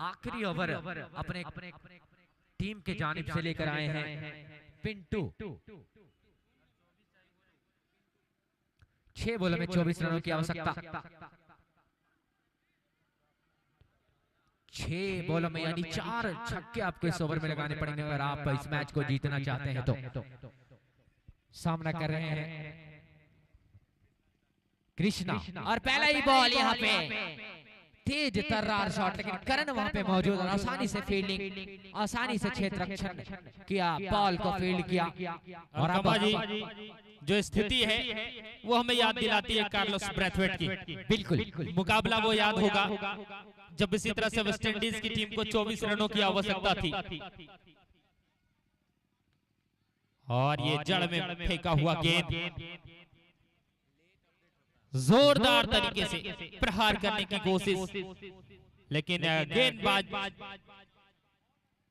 आखिरी ओवर अपने टीम के जानिब से लेकर आए हैं पिंटू। 6 बॉलों में 24 रनों की आवश्यकता। 6 बॉलों में यानी 4 छक्के आपको इस ओवर में लगाने पड़ेंगे अगर आप इस मैच को जीतना चाहते हैं तो। सामना कर रहे हैं कृष्णा और पहला ही बॉल यहाँ पे तेज तर्रार शॉट, लेकिन करण वहां पे मौजूद और आसानी से फील्डिंग, आसानी से क्षेत्र रक्षण किया, बॉल को फील्ड किया। और अब जो स्थिति है वो हमें याद दिलाती है कार्लोस ब्रैथवेट की। बिल्कुल मुकाबला वो याद होगा जब इसी तरह से वेस्ट इंडीज की टीम को 24 रनों की आवश्यकता थी और ये जड़ में फेंका हुआ गेंद जोरदार तरीके से प्रहार करने की कोशिश, लेकिन गेंदबाज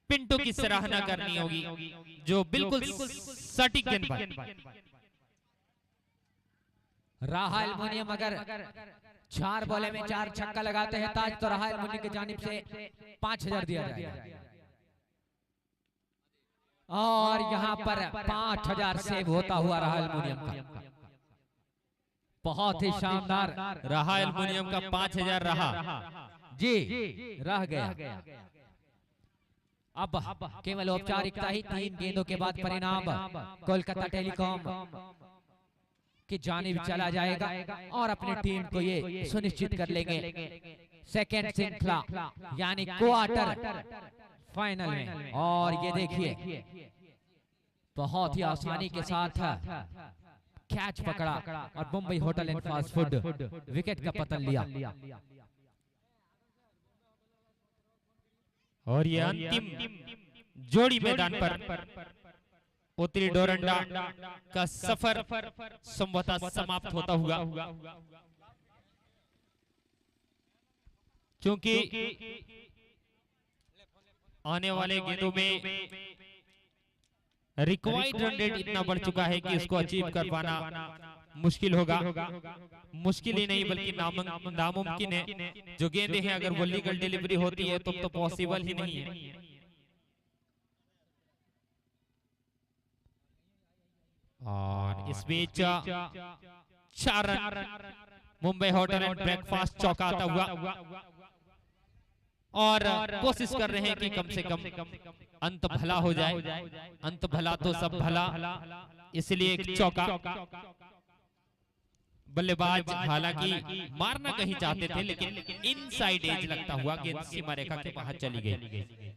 पिंटू की सराहना करनी होगी जो बिल्कुल सटीक गेंदबाज। राहा एल्युमिनियम अगर 4 बॉले में 4 छक्का लगाते हैं ताज, तो राहा एल्युमिनियम की जानिब से 5000 दिया जाएगा और यहाँ पर 5000 सेव होता हुआ राहा एल्युमिनियम का। बहुत ही शानदार रहा एल्युमिनियम का 5000 रहा जी, रह गया। अब केवल औपचारिकता ही, 3 गेंदों के बाद परिणाम कोलकाता टेलीकॉम की जानिब चला जाएगा और अपनी टीम को ये सुनिश्चित कर लेंगे सेकेंड श्रृंखला यानी क्वार्टर फाइनल में। और ये देखिए बहुत ही आसानी के साथ कैच पकड़ा और Mumbai hotel and fast food wicket का पतन लिया। और ये अंतिम जोड़ी मैदान पर उत्तरी डोरंडा का सफर संभवतः समाप्त होता हुआ, क्योंकि आने वाले गेंदों में रिक्वायर्ड रन रेट इतना बढ़ चुका है कि इसको अचीव कर पाना मुश्किल होगा। मुश्किल ही नहीं बल्कि नामुमकिन है। जो गेंदें हैं अगर वो लीगल डिलीवरी होती है तो पॉसिबल ही नहीं है। और इस बीच 4 run Mumbai hotel and breakfast चौंकाता हुआ और कोशिश कर रहे हैं कि कम से कम अंत भला हो जाए। अंत भला तो सब भला, इसलिए एक चौका। बल्लेबाज हालांकि मारना कहीं चाहते थे लेकिन इनसाइड एज लगता हुआ गेंद सीमा रेखा के बाहर चली गई।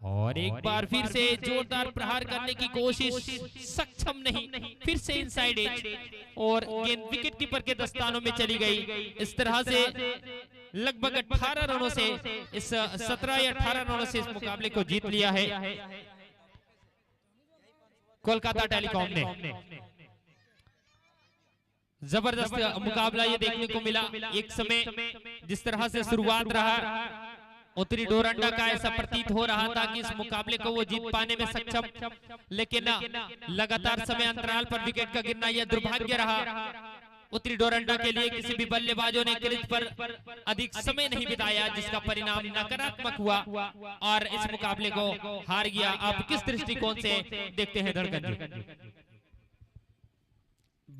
और एक बार फिर से जोरदार प्रहार करने की कोशिश, सक्षम नहीं, फिर से इनसाइड एज और गेंद विकेट कीपर के दस्तानों में चली गई। इस तरह से लगभग 18 रनों से इस 17 या 18 रनों से इस मुकाबले को जीत लिया है कोलकाता टेलीकॉम ने। जबरदस्त मुकाबला ये देखने को मिला। एक समय जिस तरह से शुरुआत रहा उत्तरी डोरंडा का ऐसा प्रतीत हो रहा था कि इस मुकाबले को वो जीत पाने में सक्षम, लेकिन लगातार समय अंतराल पर विकेट का गिरना यह दुर्भाग्य रहा उत्तरी डोरंडा के लिए। किसी भी बल्लेबाजों ने क्रीज पर अधिक समय नहीं बिताया जिसका परिणाम नकारात्मक हुआ और इस मुकाबले को हार गया। आप किस दृष्टिकोण से देखते हैं धड़कन जी?